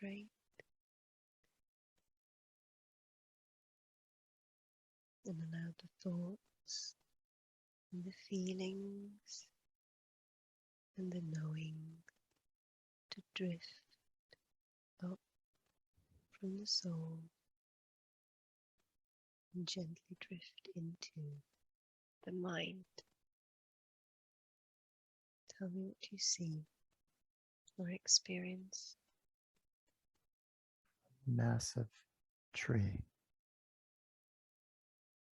Great. And allow the thoughts and the feelings and the knowing to drift up from the soul and gently drift into the mind. Tell me what you see or experience. Massive tree.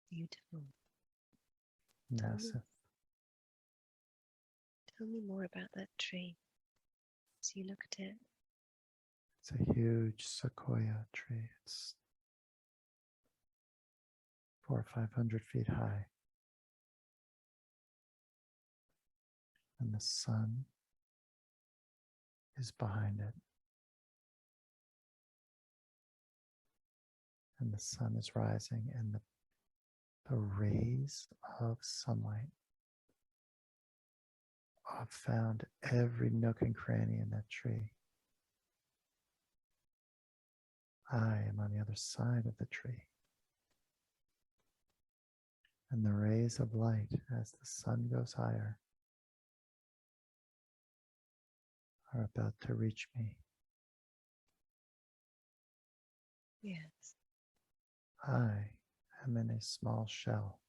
Beautiful. Massive. Tell me more about that tree as you look at it. It's a huge sequoia tree. It's 400 or 500 feet high. And the sun is behind it. And the sun is rising, and the rays of sunlight have found every nook and cranny in that tree. I am on the other side of the tree. And the rays of light as the sun goes higher are about to reach me. Yes. I am in a small shell.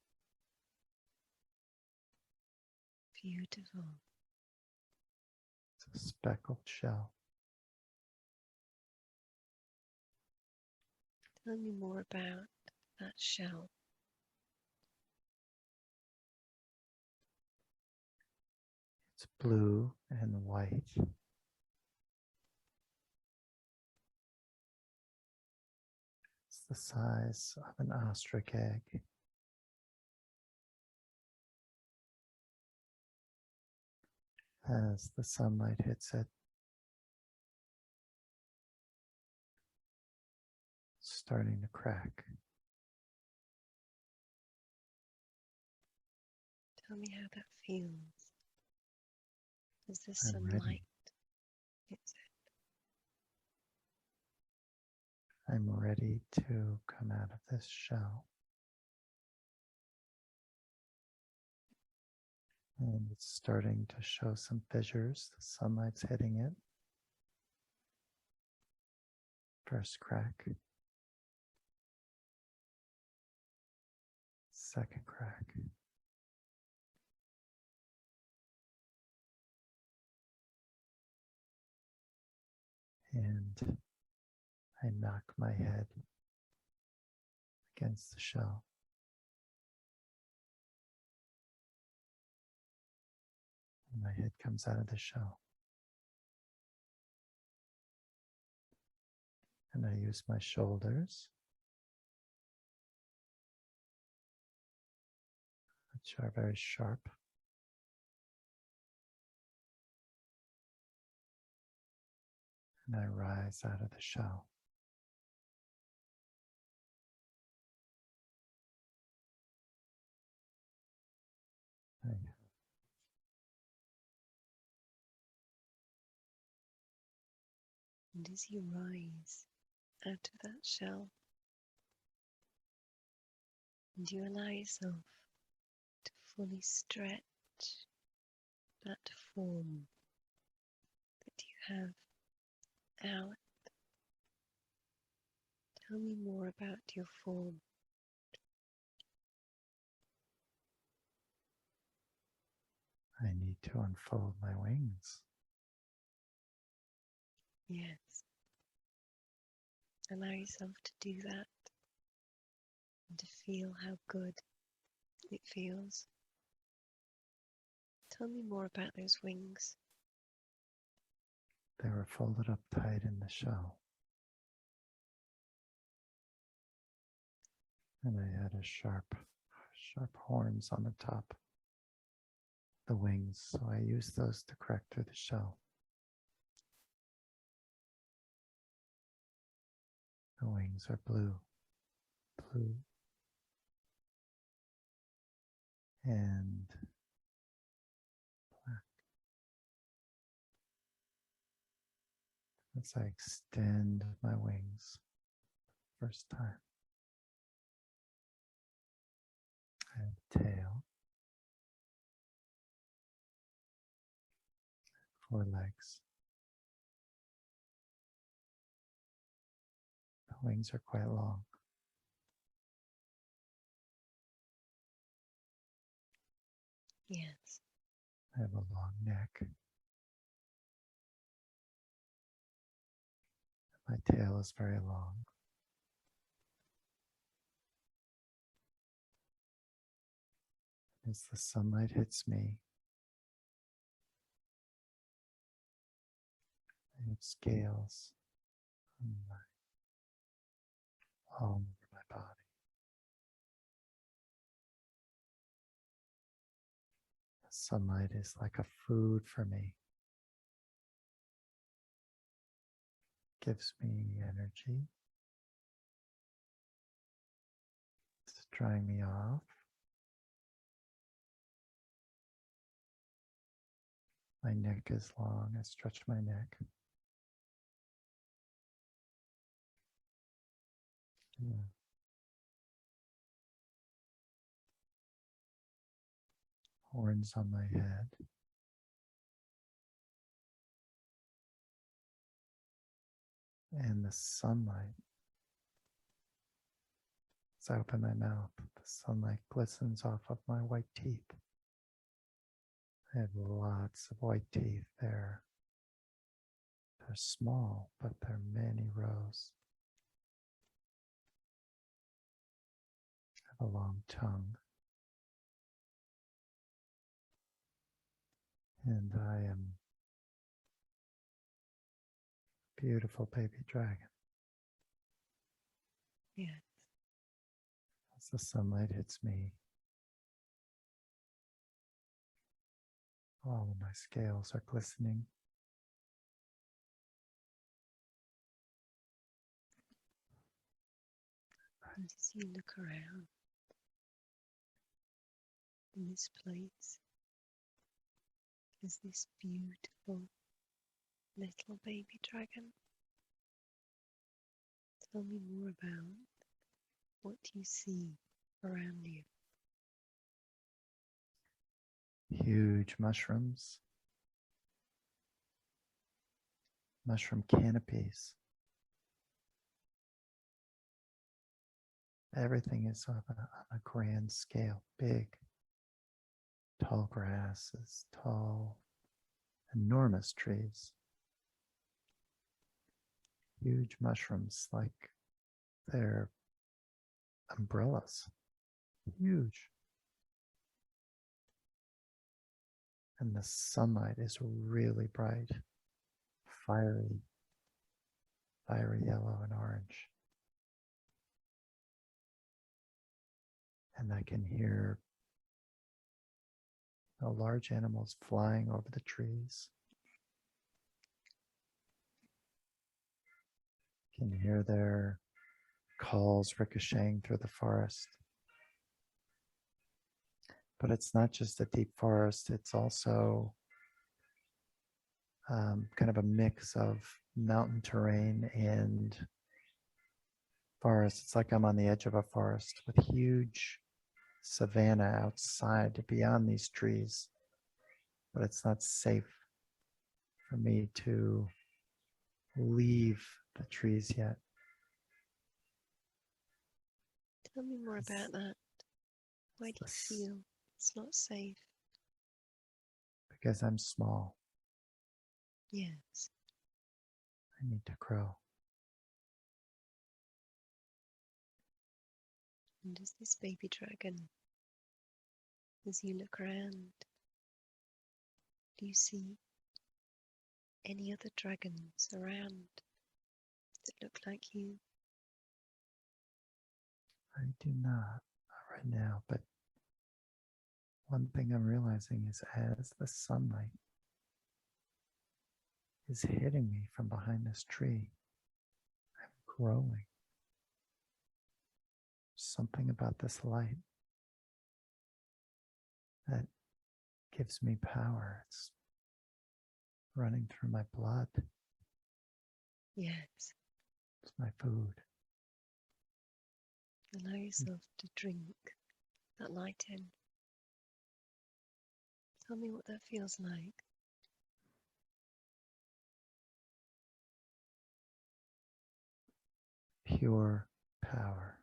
Beautiful. It's a speckled shell. Tell me more about that shell. It's blue and white. It's the size of an ostrich egg. As the sunlight hits it, it's starting to crack. Tell me how that feels as the I'm sunlight ready. hits it. I'm ready to come out of this shell. And it's starting to show some fissures. The sunlight's hitting it. First crack. Second crack. And I knock my head against the shell. And my head comes out of the shell. And I use my shoulders, which are very sharp. And I rise out of the shell. And as you rise out of that shell, and you allow yourself to fully stretch that form that you have out. Tell me more about your form. I need to unfold my wings. Yes. Allow yourself to do that and to feel how good it feels. Tell me more about those wings. They were folded up tight in the shell. And I had sharp horns on the top, the wings, so I used those to crack through the shell. The wings are blue and black. as I extend my wings. First time. I have a tail, 4 legs. The wings are quite long. Yes. I have a long neck. My tail is very long. As the sunlight hits me, I have scales all over my body. The sunlight is like a food for me. Gives me energy. It's drying me off. My neck is long. I stretch my neck. Yeah. Horns on my head. And the sunlight, as I open my mouth, the sunlight glistens off of my white teeth. I have lots of white teeth there. They're small, but they're many rows. I have a long tongue. And I am a beautiful baby dragon. Yes. As the sunlight hits me, all of my scales are glistening. And as you look around in this place, is this beautiful little baby dragon. Tell me more about what you see around you. Huge mushrooms, mushroom canopies. Everything is on a grand scale, big, tall grasses, tall, enormous trees. Huge mushrooms like they're umbrellas, huge. And the sunlight is really bright, fiery yellow and orange. And I can hear large animals flying over the trees. Can hear their calls ricocheting through the forest. But it's not just a deep forest, it's also kind of a mix of mountain terrain and forest. It's like I'm on the edge of a forest with huge savanna outside beyond these trees, but it's not safe for me to leave the trees yet. Tell me more about that. Why do you feel it's not safe? Because I'm small. Yes. I need to grow. And as this baby dragon, as you look around, do you see any other dragons around that look like you? I do not right now, but one thing I'm realizing is as the sunlight is hitting me from behind this tree, I'm growing. Something about this light that gives me power. It's running through my blood. Yes. It's my food. Allow yourself to drink that light in. Tell me what that feels like. Pure power.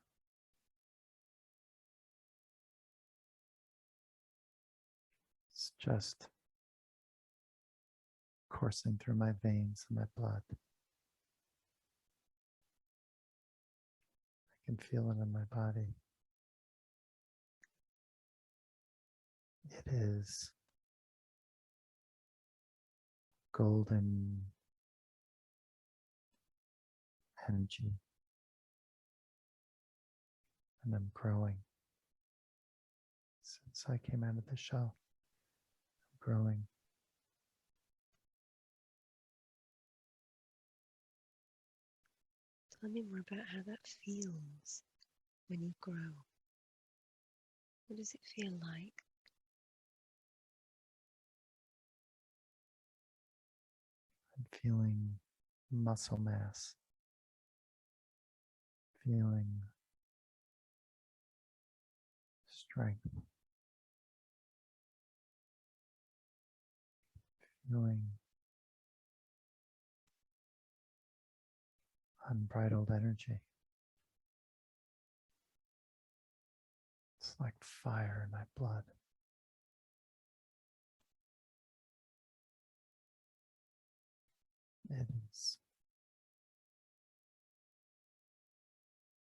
It's just coursing through my veins and my blood. I can feel it in my body. It is golden energy, and I'm growing. Since I came out of the shell, I'm growing. Tell me more about how that feels when you grow. What does it feel like? I'm feeling muscle mass, feeling strength, feeling unbridled energy. It's like fire in my blood. It is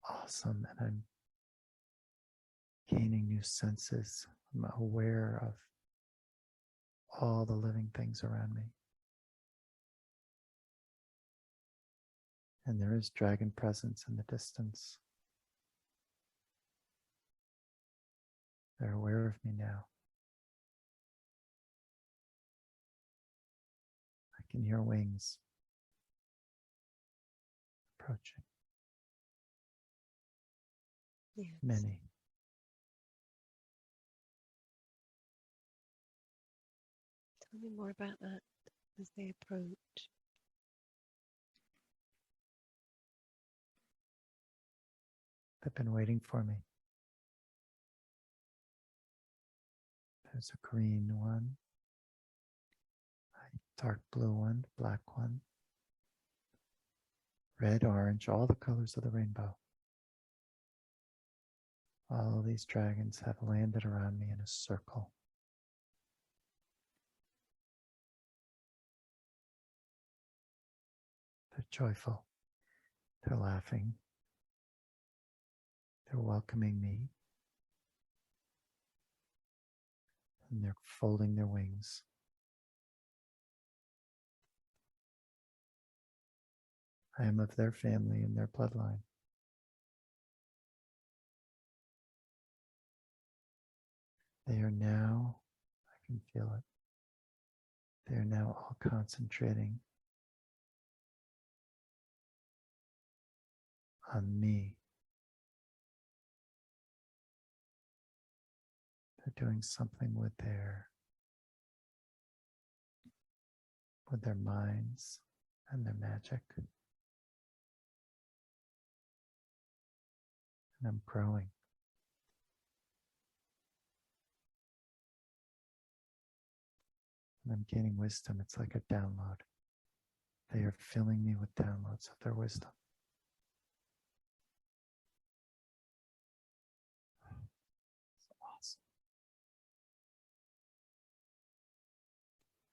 awesome, and I'm gaining new senses. I'm aware of all the living things around me. And there is dragon presence in the distance. They're aware of me now. I can hear wings approaching. Yes. Many. Tell me more about that as they approach. They've been waiting for me. There's a green one, a dark blue one, black one, red, orange, all the colors of the rainbow. All these dragons have landed around me in a circle. They're joyful. They're laughing. They're welcoming me. And they're folding their wings. I am of their family and their bloodline. They are now, I can feel it, they are now all concentrating on me. They're doing something with their minds and their magic. And I'm growing. And I'm gaining wisdom. It's like a download. They are filling me with downloads of their wisdom. It's awesome.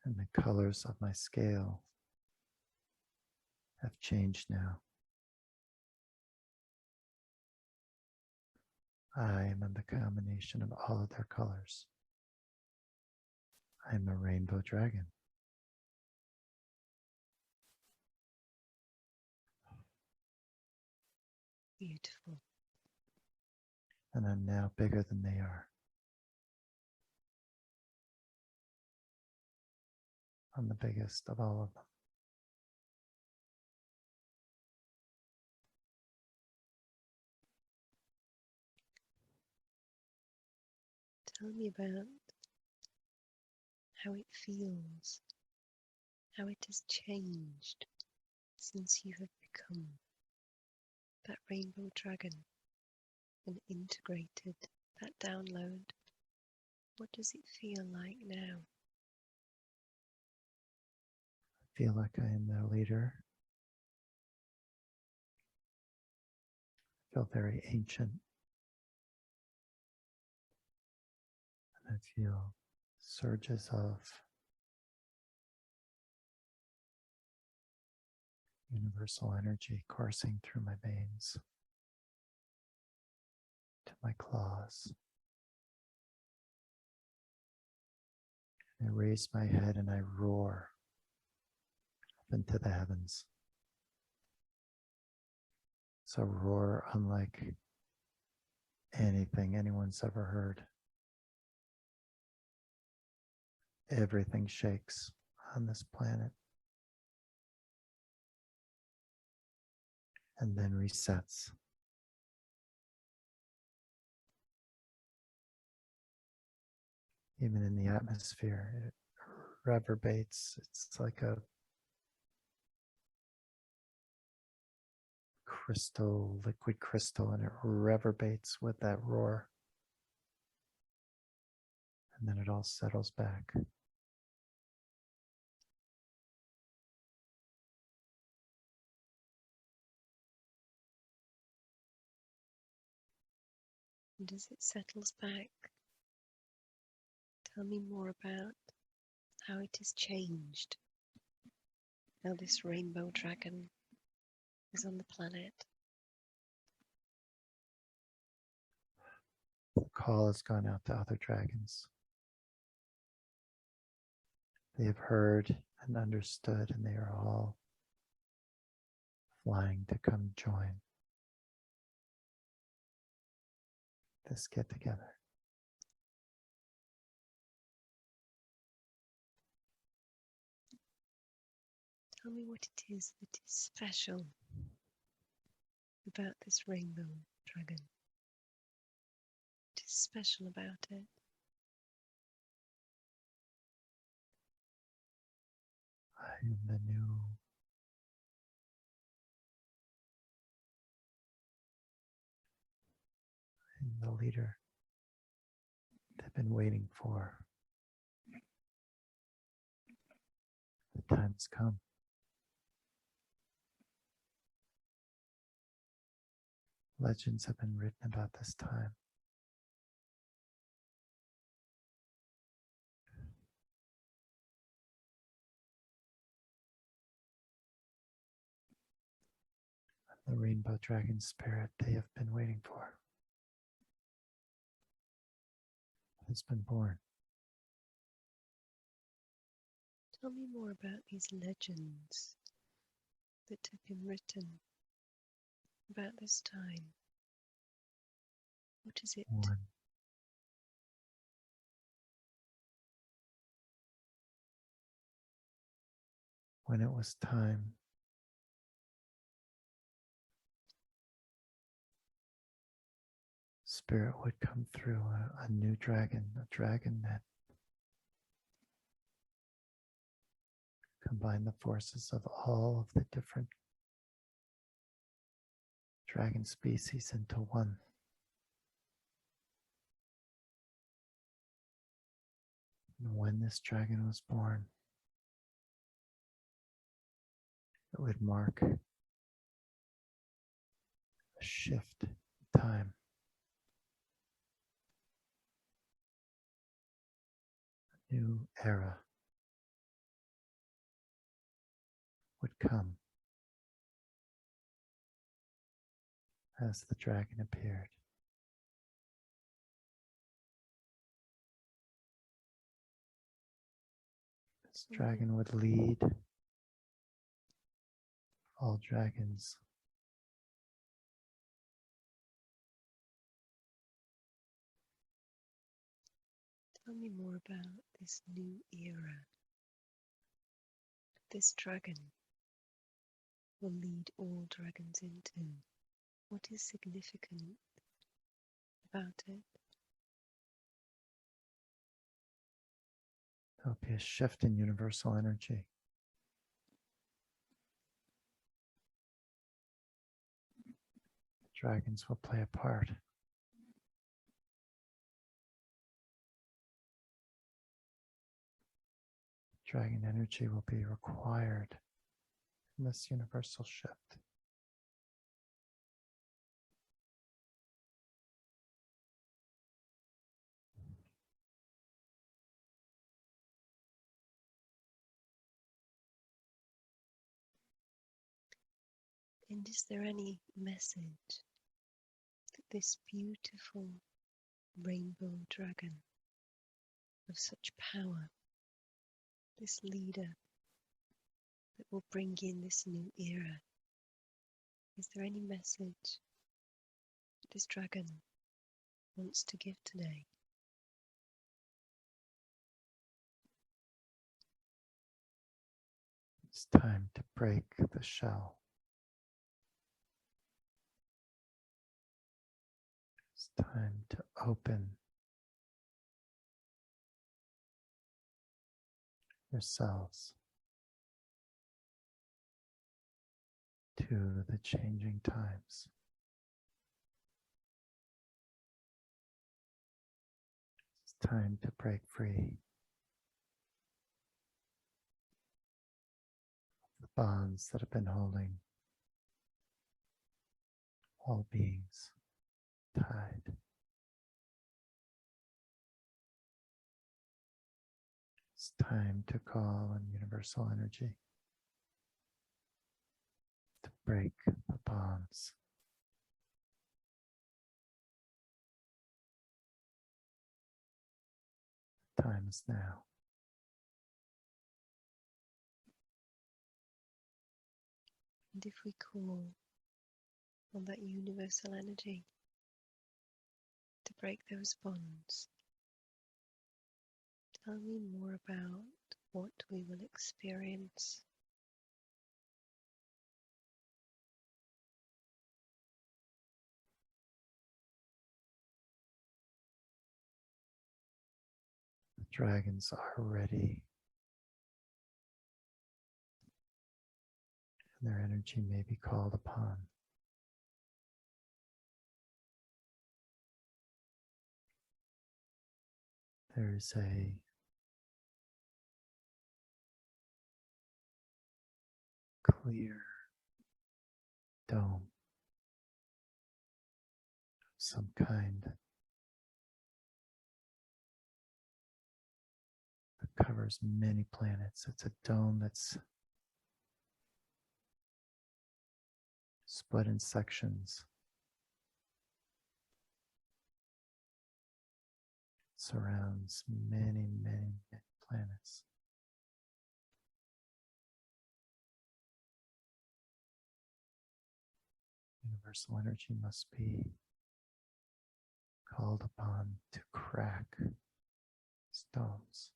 And the colors of my scale have changed now. I am in the combination of all of their colors. I am a rainbow dragon. Beautiful. And I'm now bigger than they are. I'm the biggest of all of them. Tell me about how it feels, how it has changed since you have become that rainbow dragon and integrated that download, what does it feel like now? I feel like I am their leader. I feel very ancient. And I feel surges of universal energy coursing through my veins to my claws. I raise my head and I roar up into the heavens. It's a roar unlike anything anyone's ever heard. Everything shakes on this planet and then resets. Even in the atmosphere, it reverberates. It's like a crystal, liquid crystal, and it reverberates with that roar. And then it all settles back. And as it settles back, tell me more about how it has changed. Now this rainbow dragon is on the planet. The call has gone out to other dragons. They have heard and understood, and they are all flying to come join this get together. Tell me what it is that is special about this rainbow dragon. What is special about it? I am the new the leader they've been waiting for. The time's come. Legends have been written about this time. The rainbow dragon spirit they have been waiting for has been born. Tell me more about these legends that have been written about this time. What is it? Born. When it was time, spirit would come through a new dragon, a dragon that combined the forces of all of the different dragon species into one. And when this dragon was born, it would mark a shift in time. A new era would come as the dragon appeared. This dragon would lead all dragons Tell me more about this new era. This dragon will lead all dragons into. What is significant about it? There'll be a shift in universal energy. Dragons will play a part. Dragon energy will be required in this universal shift. And is there any message that this beautiful rainbow dragon of such power, this leader that will bring in this new era, is there any message that this dragon wants to give today? It's time to break the shell. It's time to open yourselves to the changing times. It's time to break free of the bonds that have been holding all beings tied. It's time to call on universal energy to break the bonds. The time is now. And if we call on that universal energy to break those bonds, tell me more about what we will experience. The dragons are ready, and their energy may be called upon. There is a clear dome of some kind that covers many planets. It's a dome that's split in sections. Surrounds many, many, many planets. Universal energy must be called upon to crack stones,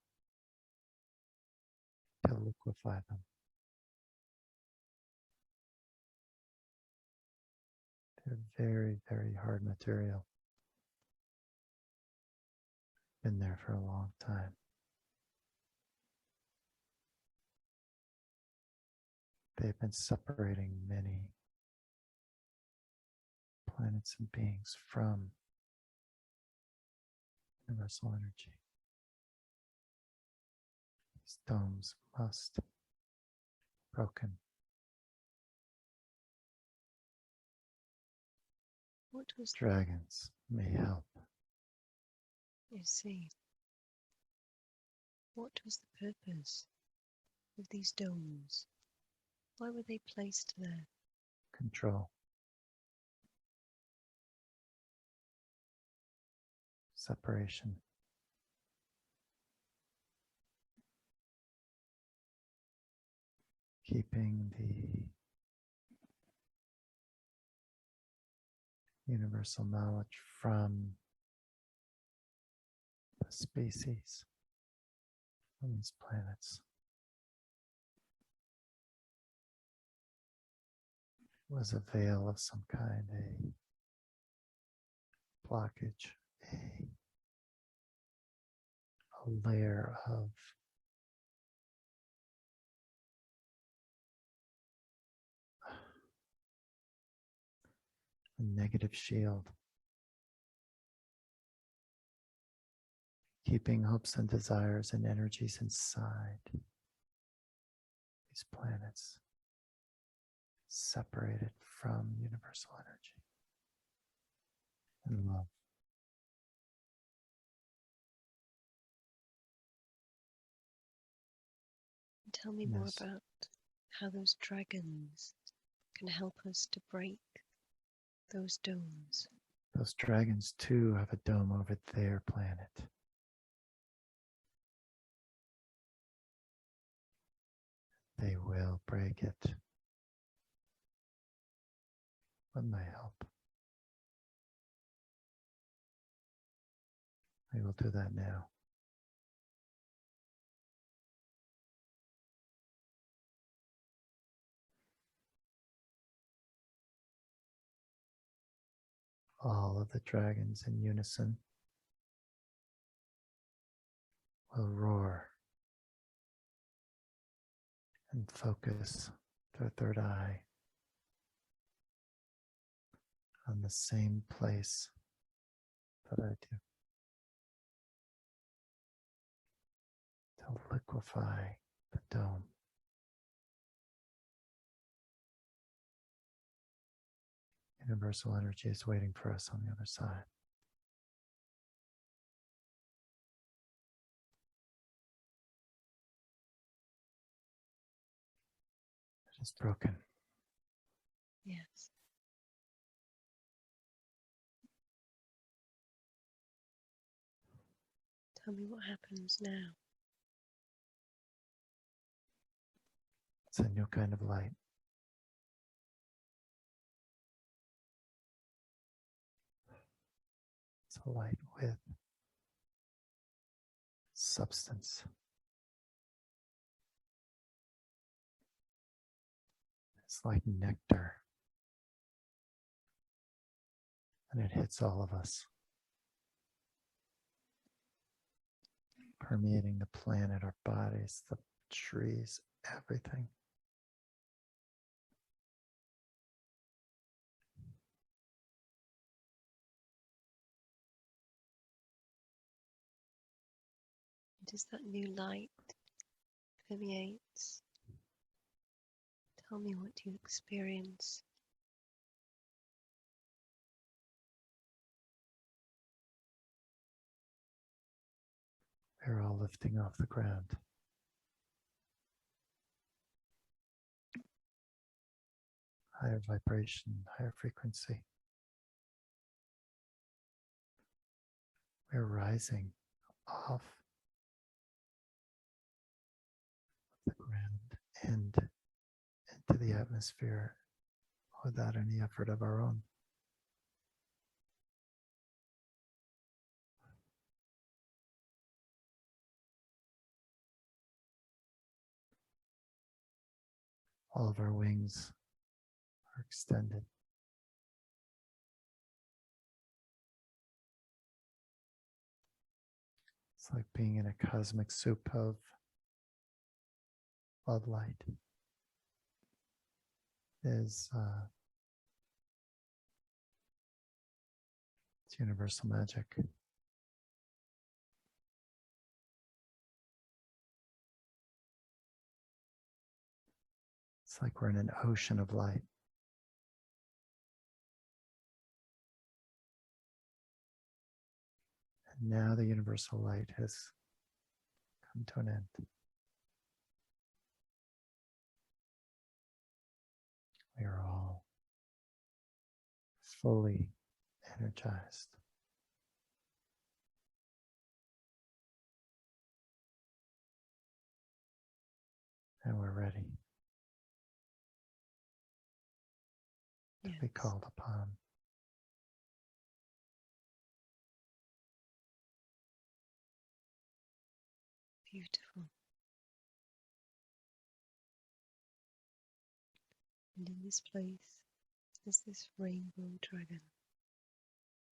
to liquefy them. They're very, very hard material. Been there for a long time. They've been separating many planets and beings from universal energy. These domes must be broken. What was Dragons may help. You see, what was the purpose of these domes? Why were they placed there? Control. Separation. Keeping the universal knowledge from the species on these planets. It was a veil of some kind, a blockage, a layer of a negative shield, keeping hopes and desires and energies inside these planets, separated from universal energy and love. Tell me more Yes. about how those dragons can help us to break those domes. Those dragons too have a dome over their planet. They will break it with my help. We will do that now. All of the dragons in unison will roar and focus their third eye on the same place that I do, to liquefy the dome. Universal energy is waiting for us on the other side. It is broken. Yes. Tell me what happens now. It's a new kind of light. It's a light with substance. It's like nectar. And it hits all of us, permeating the planet, our bodies, the trees, everything. And as that new light permeates, tell me what you experience. We're all lifting off the ground. Higher vibration, higher frequency. We're rising off the ground and into the atmosphere without any effort of our own. All of our wings are extended. It's like being in a cosmic soup of light. It's universal magic. It's like we're in an ocean of light. And now the universal light has come to an end. We are all fully energized. And we're ready to be called upon. Beautiful. And in this place is this rainbow dragon.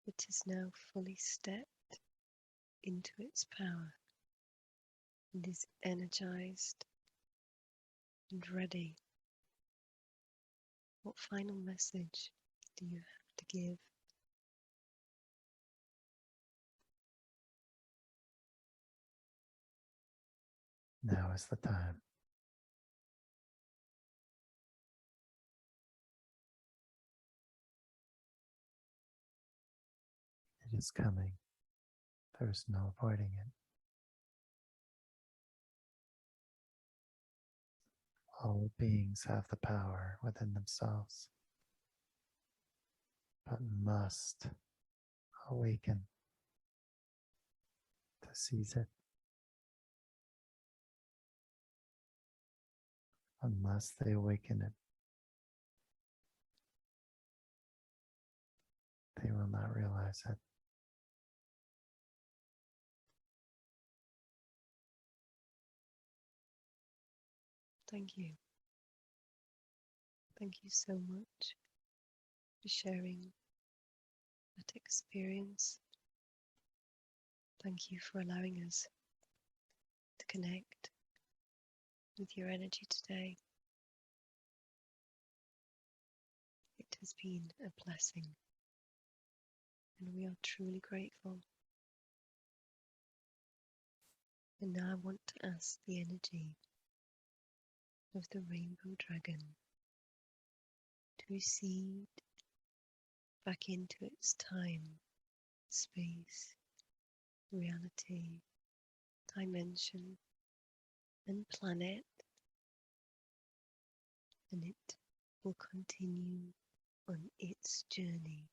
It is now fully stepped into its power and is energized and ready. What final message do you have to give. Now is the time. It is coming. There is no avoiding it. All beings have the power within themselves, but must awaken to seize it. Unless they awaken it, they will not realize it. Thank you. Thank you so much for sharing that experience. Thank you for allowing us to connect with your energy today. It has been a blessing, and we are truly grateful. And now I want to ask the energy of the rainbow dragon to recede back into its time, space, reality, dimension, and planet, and it will continue on its journey